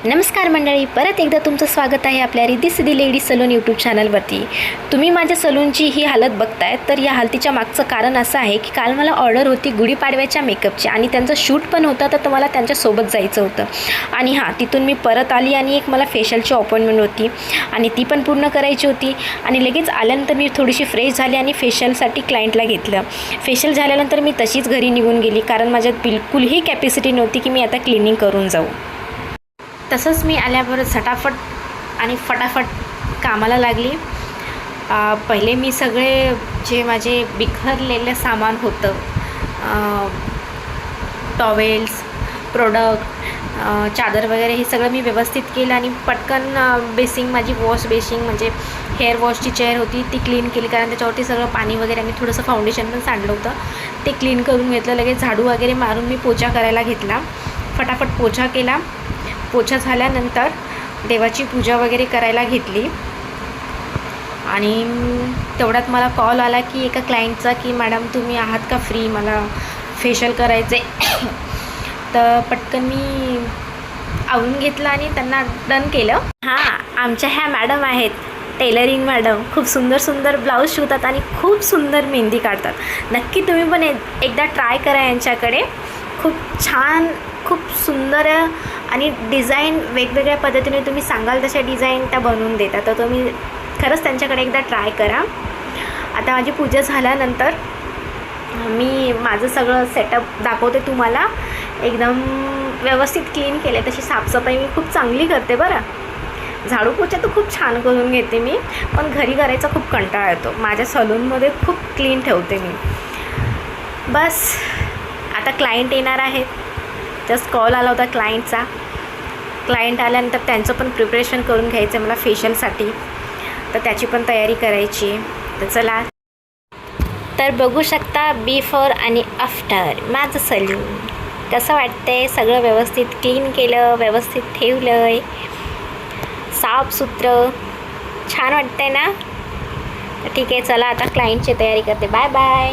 नमस्कार मंडळी, परत एकदा तुमचं स्वागत आहे आपल्या Riddhi Siddhi lady salon YouTube चॅनलवरती. तुम्ही माझ्या सलूनची ही हालत बघताय, तर या हालतीच्या मागचं कारण असं आहे की काल मला ऑर्डर होती गुढीपाडव्याच्या मेकअपची आणि त्यांचं शूट पण होतं, तर मला त्यांच्यासोबत जायचं होतं. आणि तिथून मी परत आली आणि एक मला फेशियलची अपॉइंटमेंट होती आणि ती पण पूर्ण करायची होती. आणि लगेच आल्यानंतर मी थोडीशी फ्रेश झाली आणि फेशियलसाठी क्लायंटला घेतलं. फेशियल झाल्यानंतर मी तशीच घरी निघून गेली, कारण माझ्यात बिलकुलही कॅपॅसिटी नव्हती की मी आता क्लिनिंग करून जाऊ. तसंच मी आल्यावर झटाफट आणि फटाफट कामाला लागली. पहिले मी सगळे जे माझे बिखरलेलं सामान होतं, टॉवेल्स, प्रोडक्ट, चादर वगैरे, हे सगळं मी व्यवस्थित केलं आणि पटकन माझी वॉश बेसिंग म्हणजे हेअर वॉशची चेअर होती ती क्लीन केली, कारण त्याच्यावरती सगळं पाणी वगैरे आणि थोडंसं फाउंडेशन पण सांडलं होतं, ते क्लीन करून घेतलं. लगेच झाडू वगैरे मारून मी पोछा करायला घेतला. फटाफट पोछा केला. पोछा झाल्यानंतर देवाची पूजा वगैरे करायला घेतली आणि तेवढ्यात मला कॉल आला की एका क्लायंटचा की मॅडम तुम्ही आहात का फ्री, मला फेशियल करायचं आहे. तर पटकन मी आवरून घेतलं आणि त्यांना डन केलं. आमच्या ह्या मॅडम आहेत, टेलरिंग मॅडम. खूप सुंदर सुंदर ब्लाऊज शिवतात आणि खूप सुंदर मेहंदी काढतात. नक्की तुम्ही पण एकदा ट्राय करा यांच्याकडे. खूप छान, खूप सुंदर आणि डिझाईन वेगवेगळ्या पद्धतीने तुम्ही सांगाल तशा डिझाईन त्या बनवून देतात. तर तुम्ही खरंच त्यांच्याकडे एकदा ट्राय करा. आता माझी पूजा झाल्यानंतर मी माझं सगळं सेटअप दाखवते तुम्हाला. एकदम व्यवस्थित क्लीन केले. तशी साफसफाई मी खूप चांगली करते बरं. झाडू पोछा तर खूप छान करून घेते मी, पण घरी करायचा खूप कंटाळा येतो. माझ्या सलूनमध्ये खूप क्लीन ठेवते मी. बस आता क्लायंट येणार आहेत. जस्ट कॉल आला होता क्लायंटचा. क्लायंट आल्यानंतर त्यांचं पण प्रिपरेशन करून घ्यायचं आहे मला फेशियलसाठी, तर त्याची पण तयारी करायची. तर चला. तर बघू शकता बिफोर आणि आफ्टर माझं सलून कसं वाटतंय. सगळं व्यवस्थित क्लीन केलं, व्यवस्थित ठेवलं आहे, साफसुथरं छान वाटतंय ना. ठीक आहे, चला आता क्लायंटची तयारी करते. Bye bye.